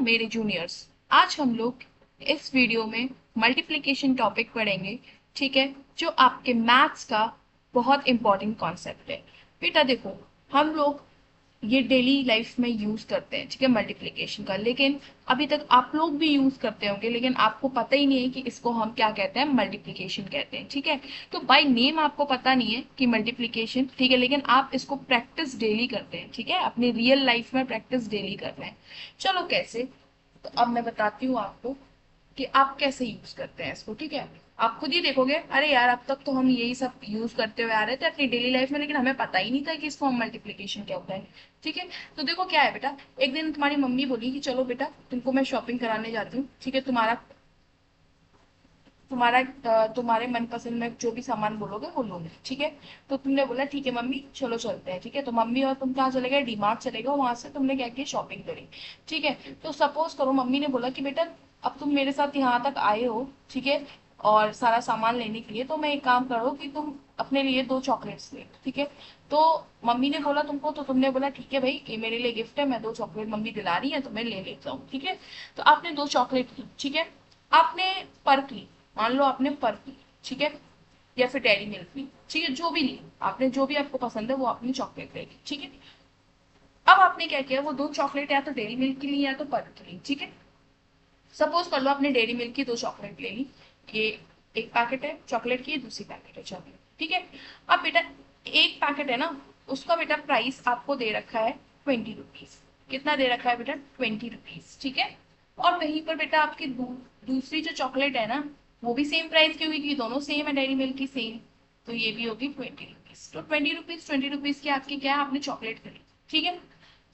मेरे जूनियर्स, आज हम लोग इस वीडियो में मल्टीप्लिकेशन टॉपिक पढ़ेंगे। ठीक है, जो आपके मैथ्स का बहुत इंपॉर्टेंट कॉन्सेप्ट है। बेटा देखो, हम लोग ये डेली लाइफ में यूज करते हैं, ठीक है, मल्टीप्लिकेशन का, लेकिन अभी तक आप लोग भी यूज करते होंगे, लेकिन आपको पता ही नहीं है कि इसको हम क्या कहते हैं, मल्टीप्लिकेशन कहते हैं। ठीक है, तो बाय नेम आपको पता नहीं है कि मल्टीप्लिकेशन, ठीक है, लेकिन आप इसको प्रैक्टिस डेली करते हैं। ठीक है, अपनी रियल लाइफ में प्रैक्टिस डेली कर रहे हैं। चलो कैसे, तो अब मैं बताती हूँ आपको कि आप कैसे यूज करते हैं इसको। ठीक है, आप खुद ही देखोगे, अरे यार अब तक तो हम यही सब यूज करते हुए आ रहे थे अपनी डेली लाइफ में, लेकिन हमें पता ही नहीं था कि इसको हम मल्टीप्लिकेशन क्या होता है। ठीक है, तो देखो क्या है बेटा, एक दिन तुम्हारी मम्मी बोली कि चलो बेटा तुमको मैं शॉपिंग कराने जाती हूँ। ठीक है, तुम्हारा तुम्हारा तुम्हारे मनपसंद में जो भी सामान बोलोगे वो लोगे। ठीक है, तो तुमने बोला ठीक है मम्मी चलो चलते हैं। ठीक है, तो मम्मी और तुम कहाँ चले गए, डीमार्ट चले गए, वहां से तुमने क्या किया, शॉपिंग करी। ठीक है, तो सपोज करो मम्मी ने बोला कि बेटा अब तुम मेरे साथ यहाँ तक आए हो, ठीक है, और सारा सामान लेने के लिए, तो मैं एक काम करो कि तुम अपने लिए दो चॉकलेट्स ले। ठीक है, तो मम्मी ने बोला तुमको, तो तुमने बोला ठीक है भाई ये मेरे लिए गिफ्ट है, मैं दो चॉकलेट मम्मी दिला रही है तो मैं ले लेता हूँ। ठीक है, तो आपने दो चॉकलेट ली। ठीक है, आपने पर्क ली, मान लो आपने पर्क ली। ठीक है, या फिर डेयरी मिल्क ली। ठीक है, जो भी ली आपने, जो भी आपको पसंद है वो आपने चॉकलेट ले ली। ठीक है, अब आपने क्या किया, वो दो चॉकलेट या तो डेयरी मिल्क की ली या तो पर्क की ली। ठीक है, सपोज कर लो आपने डेयरी मिल्क की दो चॉकलेट ले ली। ये एक पैकेट है चॉकलेट की, दूसरी पैकेट है चॉकलेट। ठीक है, अब बेटा एक पैकेट है ना, उसका बेटा प्राइस आपको दे रखा है 20 रुपीज। कितना दे रखा है बेटा, 20 रुपीज। ठीक है, और वहीं पर बेटा आपकी दूसरी जो चॉकलेट है ना, वो भी सेम प्राइस की हुई, क्योंकि दोनों सेम है, डेयरी मिल्क की सेम, तो ये भी होगी 20 रुपीज। तो 20 रुपीज, 20 रुपीज की आपकी क्या है, आपने चॉकलेट खरीदी। ठीक है,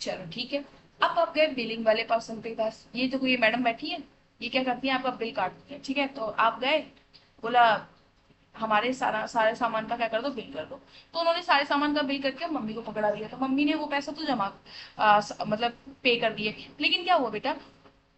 चलो ठीक है, अब आप गए बिलिंग वाले पर्सन के पास। ये जो ये मैडम बैठी है, ये क्या करती है, आपका बिल काटती है। ठीक है, तो आप गए, बोला हमारे सारा सारे सामान का क्या कर दो, बिल कर दो। तो उन्होंने सारे सामान का बिल करके मम्मी को पकड़ा दिया, तो मम्मी ने वो पैसा तो जमा मतलब पे कर दिए। लेकिन क्या हुआ बेटा,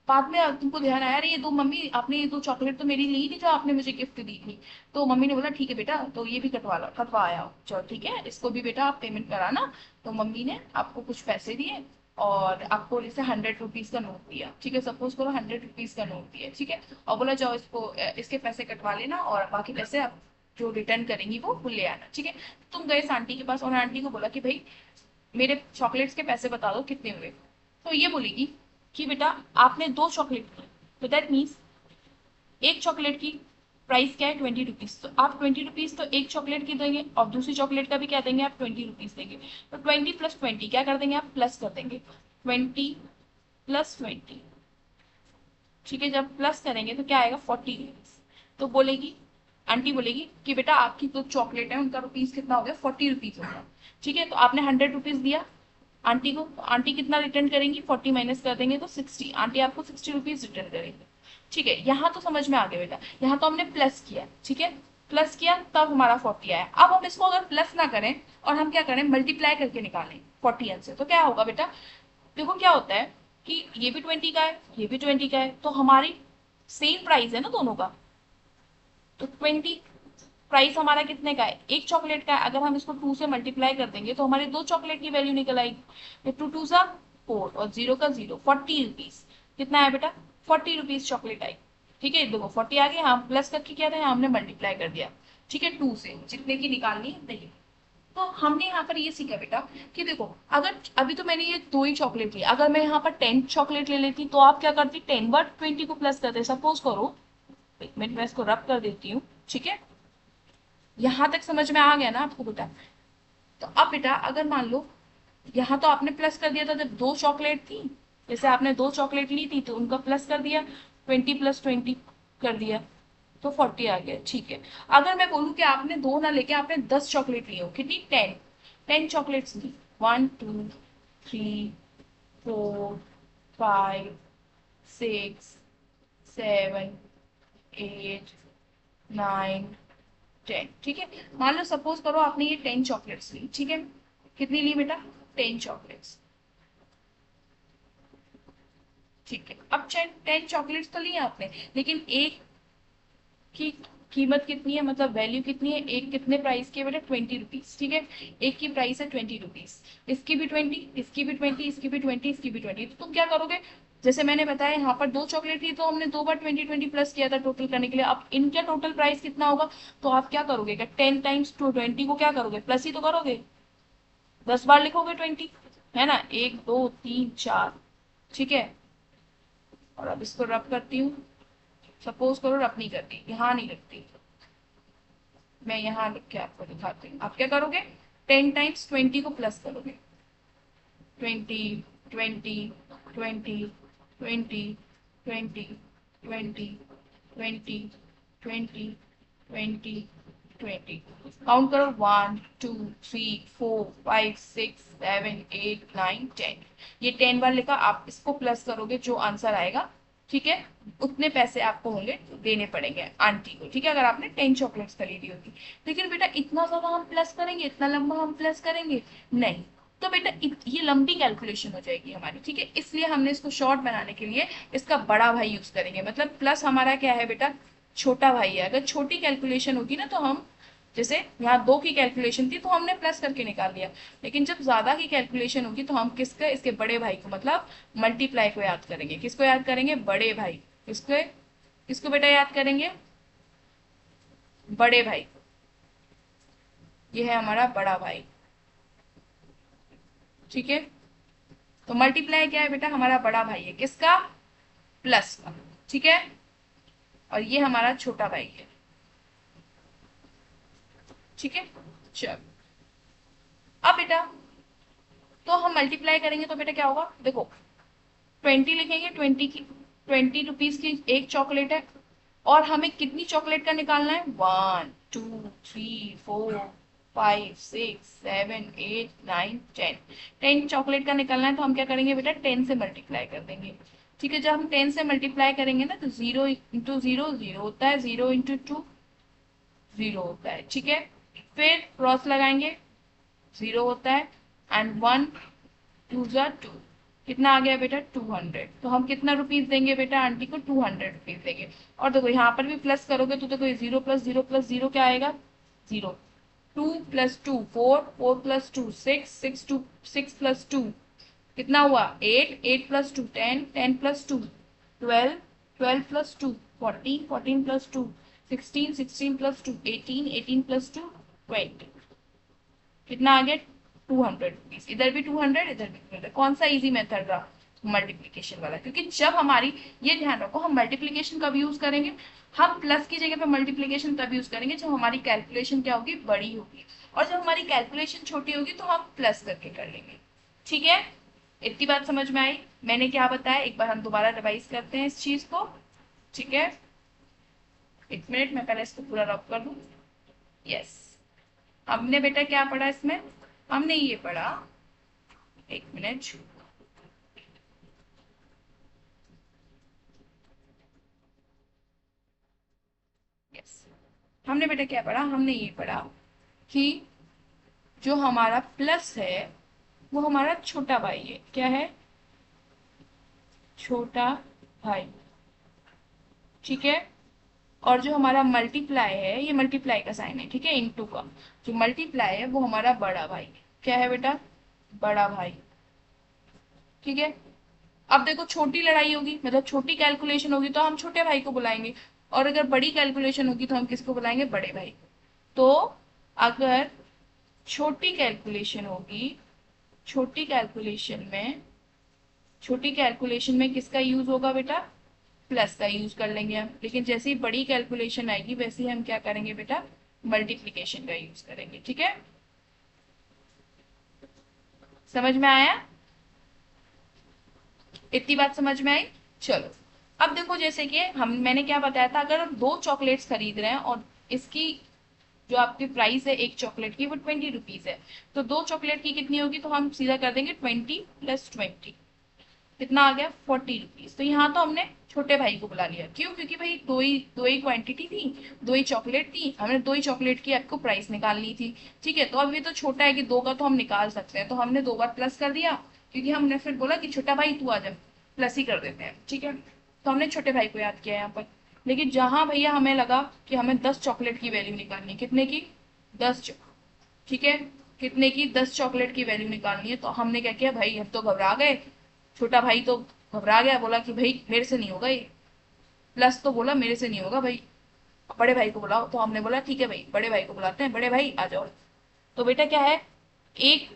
बाद में तुमको ध्यान आया, अरे ये दो मम्मी आपने ये दो चॉकलेट तो मेरी ली थी जो आपने मुझे गिफ्ट दी थी। तो मम्मी ने बोला ठीक है बेटा, तो ये भी कटवा लो, कटवा आया चलो ठीक है, इसको भी बेटा आप पेमेंट कराना। तो मम्मी ने आपको कुछ पैसे दिए और आपको जैसे 100 रुपीज का नोट दिया। ठीक है, सपोज करो 100 रुपीज का नोट दिया। ठीक है, और बोला जाओ इसको इसके पैसे कटवा लेना और बाकी पैसे आप जो रिटर्न करेंगी वो ले आना। ठीक है, तुम गए इस आंटी के पास और आंटी को बोला कि भाई मेरे चॉकलेट्स के पैसे बता दो कितने हुए। तो ये बोलेगी कि बेटा आपने दो चॉकलेट की, तो दैट मीन्स एक चॉकलेट की प्राइस क्या है, 20 रुपीज। तो आप 20 रुपीज तो एक चॉकलेट की देंगे और दूसरी चॉकलेट का भी क्या देंगे, आप 20 रुपीज देंगे। तो 20 + 20 क्या कर देंगे, आप प्लस कर देंगे, 20 + 20। ठीक है, जब प्लस करेंगे तो क्या आएगा, 40 रुपीज। तो बोलेगी, आंटी बोलेगी कि बेटा आपकी जो चॉकलेट है उनका रुपीज कितना हो गया, 40 रुपीज हो गया। ठीक है, तो आपने 100 रुपीज दिया आंटी को, तो आंटी कितना रिटर्न करेंगी, 40 माइनस कर देंगे तो 60, आंटी आपको 60 रुपीज रिटर्न करेंगे। ठीक है, यहाँ तो समझ में आ गया बेटा, यहाँ तो हमने प्लस किया। ठीक है, प्लस किया तब हमारा 40 आया। अब हम इसको अगर प्लस ना करें और हम क्या करें, मल्टीप्लाई करके निकालें 40 से, तो क्या होगा बेटा, देखो क्या होता है कि ये भी 20 का है, ये भी 20 का है, तो हमारी सेम प्राइस है ना दोनों का। तो 20 प्राइस हमारा कितने का है, एक चॉकलेट का है। अगर हम इसको 2 से मल्टीप्लाई कर देंगे तो हमारे दो चॉकलेट की वैल्यू निकल आएगी। 2 2 सा 4 और 0 का 0, 40 रुपीज। कितना है बेटा, 40 रुपीज चॉकलेट आई। ठीक है, देखो 40 आ गया, हम प्लस करके क्या था, हमने मल्टीप्लाई कर दिया। ठीक है, 2 से जितने की निकालनी है नहीं। तो हमने यहाँ पर ये सीखा बेटा कि देखो, अगर अभी तो मैंने ये दो ही चॉकलेट ली, अगर मैं यहाँ पर 10 चॉकलेट ले लेती तो आप क्या करती, 10 × 20 को प्लस करते। सपोज करो, मैं इसको रब कर देती हूँ। ठीक है, यहाँ तक समझ में आ गया ना आपको बेटा। तो अब बेटा अगर मान लो यहाँ तो आपने प्लस कर दिया था, जब दो चॉकलेट थी, जैसे आपने दो चॉकलेट ली थी तो उनका प्लस कर दिया, 20 + 20 कर दिया, तो 40 आ गया। ठीक है, अगर मैं बोलूँ कि आपने दो ना लेके आपने 10 चॉकलेट ली हो, कितनी, 10 चॉकलेट्स ली, 1 2 3 4 5 6 7 8 9 10। ठीक है, मान लो सपोज करो आपने ये 10 चॉकलेट्स ली। ठीक है, कितनी ली बेटा, 10 चॉकलेट्स। ठीक है, अब 10 चॉकलेट्स तो ली आपने, लेकिन एक की कीमत कितनी है, मतलब वैल्यू कितनी है, एक कितने प्राइस की है बेटा, 20 रुपीज। ठीक है, एक की प्राइस है 20 रुपीज, इसकी भी 20, इसकी भी 20, इसकी भी 20, इसकी भी 20। तो तुम क्या करोगे, जैसे मैंने बताया यहाँ पर 2 चॉकलेट थी तो हमने 2 बार 20 20 प्लस किया था टोटल करने के लिए। अब इनका टोटल प्राइस कितना होगा, तो आप क्या करोगे, 10 टाइम्स 20 को क्या करोगे, प्लस ही तो करोगे, 10 बार लिखोगे 20, है ना, 1 2 3 4, ठीक है। और अब इसको रब करती हूँ, सपोज करो रब नहीं करती, यहाँ नहीं रखती, मैं यहाँ लिख के आपको दिखाती हूँ। आप क्या करोगे, 10 टाइम्स 20 को प्लस करोगे, 20 20 20 20 20 20 20 20 20 20 काउंट करो, 1 2 3 4 5 6 7 8 9 10, ये 10 बार लिखा। आप इसको प्लस करोगे, जो आंसर आएगा, ठीक है, उतने पैसे आपको होंगे देने पड़ेंगे आंटी को, ठीक है, अगर आपने 10 चॉकलेट्स खरीदी होगी। लेकिन बेटा इतना ज्यादा हम प्लस करेंगे, इतना लंबा हम प्लस करेंगे नहीं, तो बेटा ये लंबी कैलकुलेशन हो जाएगी हमारी, ठीक है, इसलिए हमने इसको शॉर्ट बनाने के लिए इसका बड़ा भाई यूज करेंगे। मतलब प्लस हमारा क्या है बेटा, छोटा भाई है। अगर छोटी कैलकुलेशन होगी ना, तो हम, जैसे यहाँ 2 की कैलकुलेशन थी तो हमने प्लस करके निकाल लिया, लेकिन जब ज्यादा की कैलकुलेशन होगी तो हम किसका, इसके बड़े भाई को, मतलब मल्टीप्लाई को याद करेंगे। किसको याद करेंगे, बड़े भाई। किसको, किसको बेटा याद करेंगे, बड़े भाई। ये है हमारा बड़ा भाई, ठीक है। तो मल्टीप्लाई क्या है बेटा, हमारा बड़ा भाई है, किसका, प्लस का, ठीक है। और ये हमारा छोटा भाई है, ठीक है। चलो अब बेटा, तो हम मल्टीप्लाई करेंगे तो बेटा क्या होगा, देखो 20 लिखेंगे, 20 रुपीज की एक चॉकलेट है, और हमें कितनी चॉकलेट का निकालना है, 1 2 3 4 5 6 7 8 9 10, 10 चॉकलेट का निकालना है। तो हम क्या करेंगे बेटा, 10 से मल्टीप्लाई कर देंगे, ठीक है। जब हम 10 से मल्टीप्लाई करेंगे ना, तो 0 इंटू 0 0 होता है, 0 इंटू 2 0 होता है, ठीक है। फिर क्रॉस लगाएंगे, 0 होता है, एंड 1 2 कितना आ गया बेटा, 200। तो हम कितना रुपीज देंगे बेटा आंटी को, 200 रुपीज देंगे। और देखो यहाँ पर भी प्लस करोगे तो देखो 0 प्लस 0 क्या आएगा, 0। 2 प्लस 2 4, 4 प्लस 2 6, 6 प्लस 2 कितना हुआ, 8, 8 plus 2 10, 10 plus 2 12, 12 plus 2 14, 14 plus 2 16, 16 plus 2 18, 18 plus 2 20, कितना आ गया, 200 रुपीज। इधर भी 200, इधर भी 200। कौन सा इजी मेथड रहा, मल्टीप्लीकेशन वाला, क्योंकि जब हमारी, ये ध्यान रखो, हम मल्टीप्लीकेशन कब यूज करेंगे, हम प्लस की जगह पे मल्टीप्लीकेशन तब यूज करेंगे जब हमारी कैलकुलेशन क्या होगी, बड़ी होगी। और जब हमारी कैलकुलेशन छोटी होगी तो हम प्लस करके कर लेंगे, ठीक है। इतनी बात समझ में आई, मैंने क्या बताया, एक बार हम दोबारा रिवाइज करते हैं इस चीज को, ठीक है। एक मिनट, मैं पहले इसको पूरा रब कर दूं। यस, हमने बेटा क्या पढ़ा इसमें, हमने ये पढ़ा, एक मिनट, यस, हमने बेटा क्या पढ़ा, हमने ये पढ़ा कि जो हमारा प्लस है वो हमारा छोटा भाई है, क्या है, छोटा भाई, ठीक है। और जो हमारा मल्टीप्लाई है, ये मल्टीप्लाई का साइन है, ठीक है, इनटू का, जो मल्टीप्लाई है वो हमारा बड़ा भाई है, क्या है बेटा, बड़ा भाई, ठीक है। अब देखो छोटी लड़ाई होगी, मतलब छोटी कैलकुलेशन होगी तो हम छोटे भाई को बुलाएंगे, और अगर बड़ी कैलकुलेशन होगी तो हम किसको बुलाएंगे, बड़े भाई को। तो अगर छोटी कैलकुलेशन होगी, छोटी कैलकुलेशन में, छोटी कैलकुलेशन में किसका यूज होगा बेटा, प्लस का यूज कर लेंगे हम। लेकिन जैसे ही बड़ी कैलकुलेशन आएगी वैसे ही हम क्या करेंगे बेटा, मल्टीप्लीकेशन का यूज करेंगे, ठीक है। समझ में आया, इतनी बात समझ में आई। चलो अब देखो, जैसे कि मैंने क्या बताया था, अगर हम 2 चॉकलेट्स खरीद रहे हैं और इसकी जो आपकी प्राइस है एक चॉकलेट की वो 20 रुपीज है, तो 2 चॉकलेट की कितनी होगी, तो हम सीधा कर देंगे 20 + 20, कितना आ गया, 40 रुपीज। तो यहाँ तो हमने छोटे भाई को बुला लिया, क्यों, क्योंकि भाई दो ही क्वांटिटी थी, 2 ही चॉकलेट थी, हमने 2 ही चॉकलेट की आपको प्राइस निकालनी थी, ठीक है। तो अब ये तो छोटा है कि 2 का तो हम निकाल सकते हैं, तो हमने 2 बार प्लस कर दिया, क्योंकि हमने फिर बोला कि छोटा भाई तू आ जा, प्लस ही कर देते हैं, ठीक है। तो हमने छोटे भाई को याद किया यहाँ पर। लेकिन जहां भैया हमें लगा कि हमें 10 चॉकलेट की वैल्यू निकालनी है, कितने की, 10, ठीक है, कितने की, 10 चॉकलेट की वैल्यू निकालनी है, तो हमने क्या किया भाई, हम तो घबरा गए, छोटा भाई तो घबरा गया, बोला कि भाई मेरे से नहीं होगा ये। प्लस तो बोला मेरे से नहीं होगा भाई, बड़े भाई को बुलाओ। तो हमने बोला ठीक है भाई, बड़े भाई को बुलाते हैं, बड़े भाई आ जाओ। तो बेटा क्या है, एक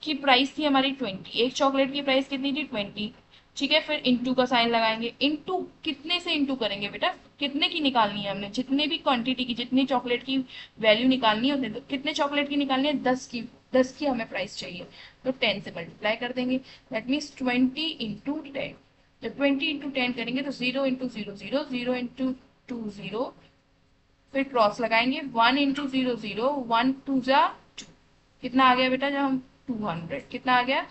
की प्राइस थी हमारी 20, एक चॉकलेट की प्राइस कितनी थी 20। ठीक है, फिर इंटू का साइन लगाएंगे। इंटू कितने से इंटू करेंगे बेटा, कितने की निकालनी है हमने, जितने भी क्वांटिटी की, जितनी चॉकलेट की वैल्यू निकालनी है उतने, तो कितने चॉकलेट की निकालनी है, 10 की। 10 की हमें प्राइस चाहिए, तो 10 से मल्टीप्लाई कर देंगे। That means 20 into 10। जब 20 इंटू 10 करेंगे तो 0 इंटू 0 0, 0 इंटू 2 0, फिर क्रॉस लगाएंगे। 1 इंटू 0 0, 1 2 जा 2। कितना आ गया बेटा, जब हम 200, कितना आ गया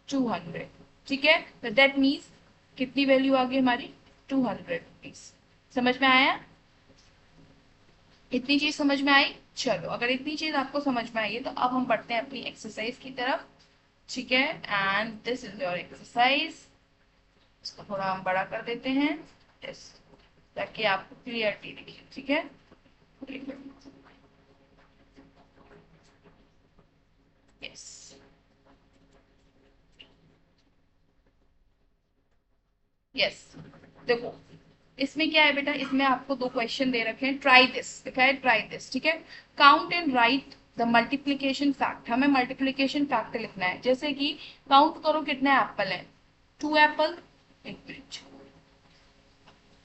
200। ठीक है, तो दैट मीन्स कितनी वैल्यू आ गई हमारी, 200 रुपीज। समझ में आया, इतनी चीज समझ में आई। चलो, अगर इतनी चीज आपको समझ में आई है तो अब हम बढ़ते हैं अपनी एक्सरसाइज की तरफ। ठीक है, and this is your exercise. इसको थोड़ा हम बड़ा कर देते हैं, यस, ताकि आपको क्लियरिटी दिखे। ठीक है, यस, यस। देखो, इसमें क्या है बेटा, इसमें आपको दो क्वेश्चन दे रखे हैं। ट्राई दिस लिखा है, ट्राई दिस। ठीक है, count and right the multiplication fact. हमें मल्टीप्लीकेशन फैक्ट लिखना है। जैसे कि काउंट करो कितने एप्पल हैं, 2 एप्पल, एक मिनट,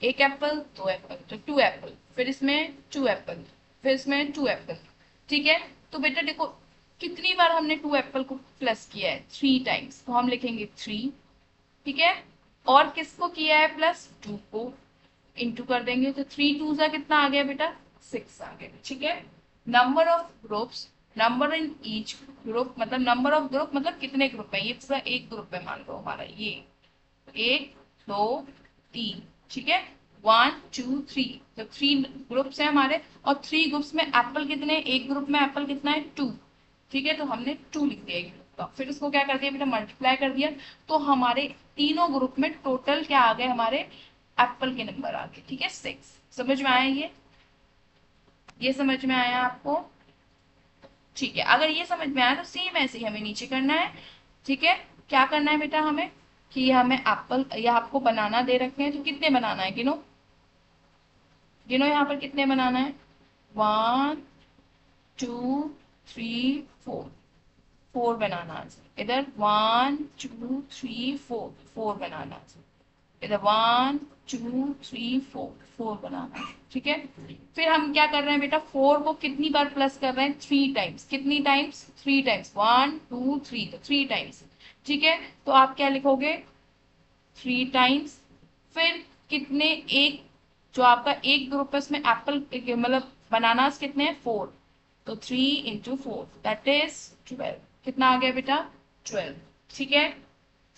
एक एप्पल, 2 एप्पल, तो 2 एप्पल। फिर इसमें 2 एप्पल, फिर इसमें 2 एप्पल। ठीक है, तो बेटा देखो कितनी बार हमने 2 एप्पल को प्लस किया है, 3 टाइम्स, तो हम लिखेंगे 3। ठीक है, और किसको किया है प्लस, 2 को इंटू कर देंगे, तो 3 2 कितना आ गया बेटा, 6 आ गया। ठीक है, number of groups, number in each group, मतलब नंबर ऑफ ग्रुप मतलब कितने ग्रुप है, ये पूरा एक ग्रुप है मान लो हमारा ये, 1 2 3। ठीक है, 1 2 3, तो 3 ग्रुप्स है हमारे, और 3 ग्रुप्स में एप्पल कितने, एक ग्रुप में एप्पल कितना है, 2। ठीक है, तो हमने 2 लिख दिया एक ग्रुप का। फिर उसको क्या कर दिया बेटा, मल्टीप्लाई कर दिया। तो हमारे तीनों ग्रुप में टोटल क्या आ गए, हमारे एप्पल के नंबर आ गए। ठीक है, 6। समझ में आया ये समझ में आया आपको। ठीक है, अगर ये समझ में आया तो सेम ऐसे ही हमें नीचे करना है। ठीक है, क्या करना है बेटा हमें, कि हमें एप्पल या आपको बनाना दे रखे हैं, तो कितने बनाना है, गिनो, गिनो यहाँ पर कितने बनाना है, 1 2 3 4, 4 बनाना है। इधर 1 2 3 4, 4 बनाना है। इधर 1 2 3 4, 4 बनाना है। ठीक है, फिर हम क्या कर रहे हैं बेटा, 4 को कितनी बार प्लस कर रहे हैं, 3 टाइम्स। कितनी टाइम्स, 3 टाइम्स, 1 2 3, तो 3 टाइम्स। ठीक है, तो आप क्या लिखोगे, 3 टाइम्स। फिर कितने, एक, जो आपका एक ग्रुप है उसमें एप्पल मतलब बनानास कितने हैं, 4, तो 3 इंटू 4 दैट इज 12। कितना आ गया बेटा, 12। ठीक है,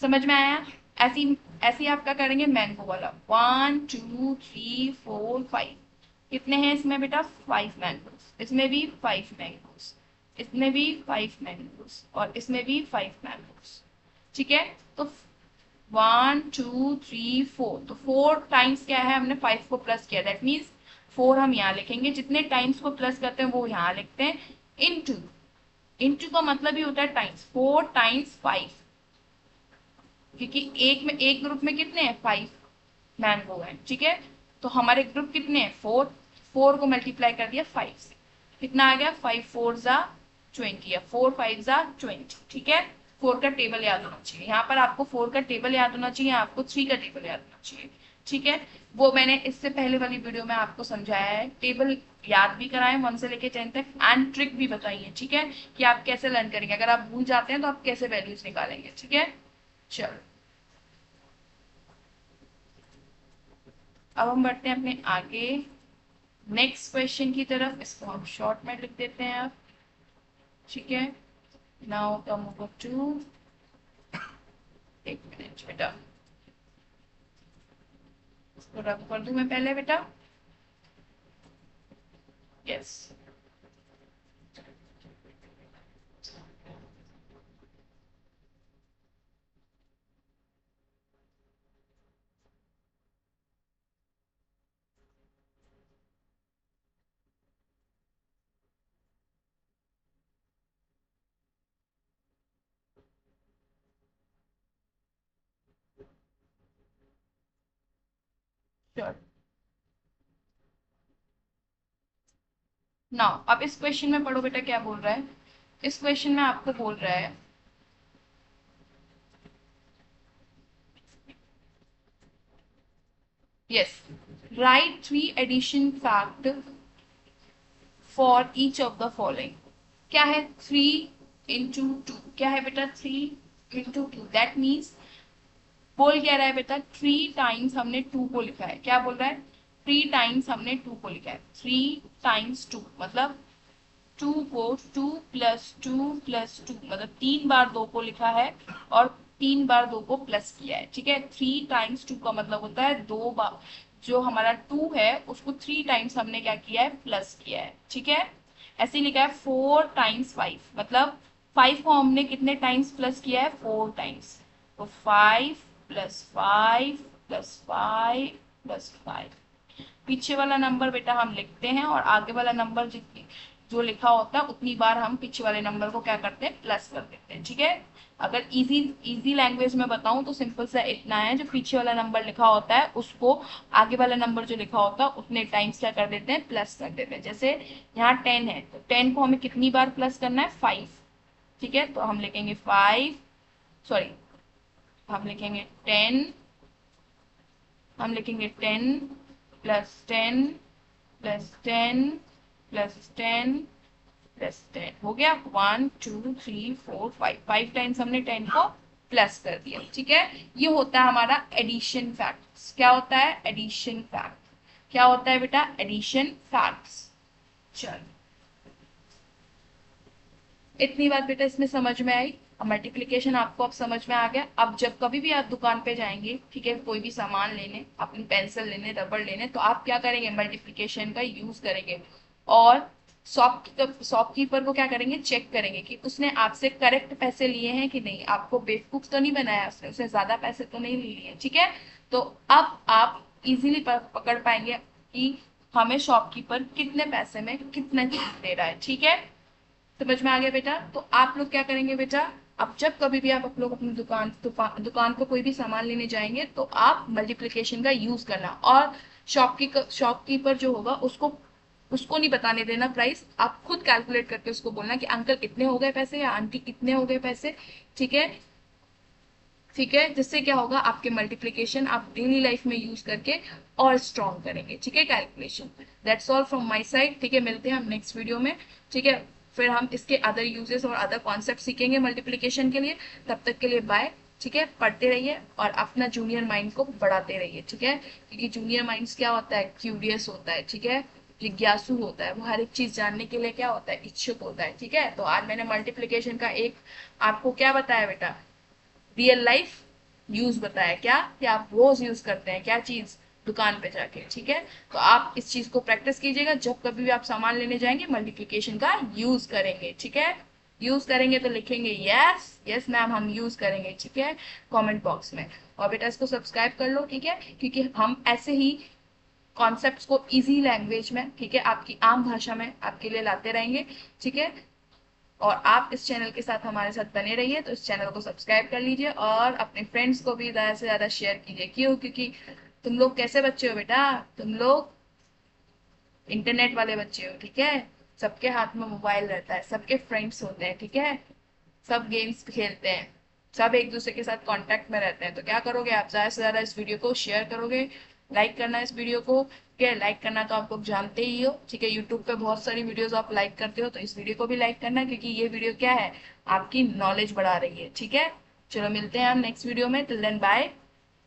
समझ में आया। ऐसी ऐसी आपका करेंगे मैंगो वाला, 1 2 3 4 5। कितने हैं इसमें बेटा, 5 मैंगोस, इसमें भी 5 मैंगोस, इसमें भी 5 मैंगोस, और इसमें भी 5 मैंगोस। ठीक है, तो 1 2 3 4, तो 4 टाइम्स क्या है, हमने 5 को प्लस किया, दैट मीन्स 4 हम यहाँ लिखेंगे। जितने टाइम्स को प्लस करते हैं वो यहाँ लिखते हैं। इंटू, इंटू का मतलब ही होता है टाइम्स, 4 टाइम्स 5, क्योंकि एक में, एक ग्रुप में कितने हैं, 5 मैंगो है। ठीक है, तो हमारे ग्रुप कितने हैं, 4। 4 को मल्टीप्लाई कर दिया 5 से, कितना आ गया, 5 4 जा 20, या 4 5 जा 20। ठीक है, 4 का टेबल याद होना चाहिए, यहाँ पर आपको 4 का टेबल याद होना चाहिए, आपको 3 का टेबल याद होना चाहिए। ठीक है, वो मैंने इससे पहले वाली वीडियो में आपको समझाया है, टेबल याद भी कराए 1 से लेके 10 तक, एंड ट्रिक भी बताई है। ठीक है, कि आप कैसे लर्न करेंगे, अगर आप भूल जाते हैं तो आप कैसे वैल्यूज निकालेंगे। ठीक है, चलो, अब हम बढ़ते हैं अपने आगे नेक्स्ट क्वेश्चन की तरफ। इसको हम शॉर्ट में लिख देते हैं अब। ठीक है, नाउ कम ओवर टू, एक मिनट बेटा, इसको रब कर दूं मैं पहले बेटा, यस। श्योर। ना अब इस क्वेश्चन में पढ़ो बेटा, क्या बोल रहा है। इस क्वेश्चन में आपको बोल रहा है, yes, right 3 addition fact for each of the following. क्या है 3 into 2, क्या है बेटा 3 into 2, दैट मीन्स बोल क्या रहा है बेटा, 3 टाइम्स हमने 2 को लिखा है। क्या बोल रहा है, 3 टाइम्स हमने 2 को लिखा है। 3 times 2 मतलब 2 को 2 + 2 + 2 मतलब 3 बार 2 को लिखा है और 3 बार 2 को प्लस किया है। ठीक है, 3 times 2 का मतलब होता है 2 बार, जो हमारा 2 है उसको 3 टाइम्स हमने क्या किया है, प्लस किया है। ठीक है, ऐसे ही लिखा है 4 times 5 मतलब 5 को हमने कितने टाइम्स प्लस किया है, 4 टाइम्स। तो 5 + 5 + 5 + 5, पीछे वाला नंबर बेटा हम लिखते हैं और आगे वाला नंबर जितनी जो लिखा होता है उतनी बार हम पीछे वाले नंबर को क्या करते हैं, प्लस कर देते हैं। ठीक है, अगर इजी इजी लैंग्वेज में बताऊं तो सिंपल सा इतना है, जो पीछे वाला नंबर लिखा होता है उसको आगे वाला नंबर जो लिखा होता है उतने टाइम्स क्या कर देते हैं, प्लस कर देते हैं। जैसे यहाँ 10 है तो 10 को हमें कितनी बार प्लस करना है, 5। ठीक है, तो हम लिखेंगे 5, सॉरी हम लिखेंगे 10, हम लिखेंगे 10 + 10 + 10 + 10 + 10 हो गया 1 2 3 4 5, 5 टाइम्स हमने 10 को प्लस कर दिया। ठीक है, ये होता है हमारा एडिशन फैक्ट्स। क्या होता है, एडिशन फैक्ट। क्या होता है बेटा, एडिशन फैक्ट्स। चल, इतनी बात बेटा इसमें समझ में आई। मल्टीप्लिकेशन आपको अब समझ में आ गया। अब जब कभी भी आप दुकान पे जाएंगे, ठीक है, कोई भी सामान लेने, अपनी पेंसिल लेने, रबड़ लेने, तो आप क्या करेंगे, मल्टीप्लिकेशन का यूज करेंगे और शॉपकीपर को क्या करेंगे, चेक करेंगे कि उसने आपसे करेक्ट पैसे लिए हैं कि नहीं, आपको बेवकूफ तो नहीं बनाया उसने, उसने ज्यादा पैसे तो नहीं लिए। ठीक है, तो अब आप इजीली पकड़ पाएंगे कि हमें शॉपकीपर कितने पैसे में कितना चीज दे रहा है। ठीक है, समझ में आ गया बेटा। तो आप लोग क्या करेंगे बेटा, अब जब कभी भी आप लोग अपनी दुकान पर कोई भी सामान लेने जाएंगे तो आप मल्टीप्लिकेशन का यूज करना, और शॉपकीपर जो होगा उसको उसको नहीं बताने देना प्राइस, आप खुद कैलकुलेट करके उसको बोलना कि अंकल कितने हो गए पैसे या आंटी कितने हो गए पैसे। ठीक है, ठीक है, जिससे क्या होगा, आपके मल्टीप्लिकेशन आप डेली लाइफ में यूज करके और स्ट्रॉन्ग करेंगे। ठीक है, calculation. That's all from my side. ठीक है, मिलते हैं हम नेक्स्ट वीडियो में। ठीक है, फिर हम इसके अदर यूजेस और अदर कॉन्सेप्ट सीखेंगे मल्टीप्लिकेशन के लिए। तब तक के लिए बाय। ठीक है, पढ़ते रहिए और अपना जूनियर माइंड को बढ़ाते रहिए। ठीक है, क्योंकि जूनियर माइंड्स क्या होता है, क्यूरियस होता है। ठीक है, जिज्ञासु होता है, वो हर एक चीज जानने के लिए क्या होता है, इच्छुक होता है। ठीक है, तो आज मैंने मल्टीप्लिकेशन का एक आपको क्या बताया बेटा, रियल लाइफ यूज बताया। क्या कि आप रोज यूज करते हैं, क्या चीज, दुकान पे जाके। ठीक है, तो आप इस चीज को प्रैक्टिस कीजिएगा, जब कभी भी आप सामान लेने जाएंगे मल्टीप्लिकेशन का यूज करेंगे। ठीक है, यूज करेंगे तो लिखेंगे यस यस मैम हम यूज करेंगे। ठीक है, कमेंट बॉक्स में। और बेटा इसको सब्सक्राइब कर लो। ठीक है, क्योंकि हम ऐसे ही कॉन्सेप्ट्स को इजी लैंग्वेज में, ठीक है, आपकी आम भाषा में आपके लिए लाते रहेंगे। ठीक है, और आप इस चैनल के साथ हमारे साथ बने रहिए, तो इस चैनल को सब्सक्राइब कर लीजिए और अपने फ्रेंड्स को भी ज्यादा से ज्यादा शेयर कीजिए। क्यों, क्योंकि तुम लोग कैसे बच्चे हो बेटा, तुम लोग इंटरनेट वाले बच्चे हो। ठीक है, सबके हाथ में मोबाइल रहता है, सबके फ्रेंड्स होते हैं। ठीक है, सब गेम्स खेलते हैं, सब एक दूसरे के साथ कांटेक्ट में रहते हैं। तो क्या करोगे आप, ज्यादा से ज्यादा इस वीडियो को शेयर करोगे, लाइक करना इस वीडियो को। ठीक है, लाइक करना तो आप लोग जानते ही हो। ठीक है, यूट्यूब पे बहुत सारी वीडियोस आप लाइक करते हो, तो इस वीडियो को भी लाइक करना, क्योंकि ये वीडियो क्या है, आपकी नॉलेज बढ़ा रही है। ठीक है, चलो मिलते हैं हम नेक्स्ट वीडियो में। Till then bye,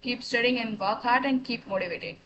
keep studying and work hard and keep motivated.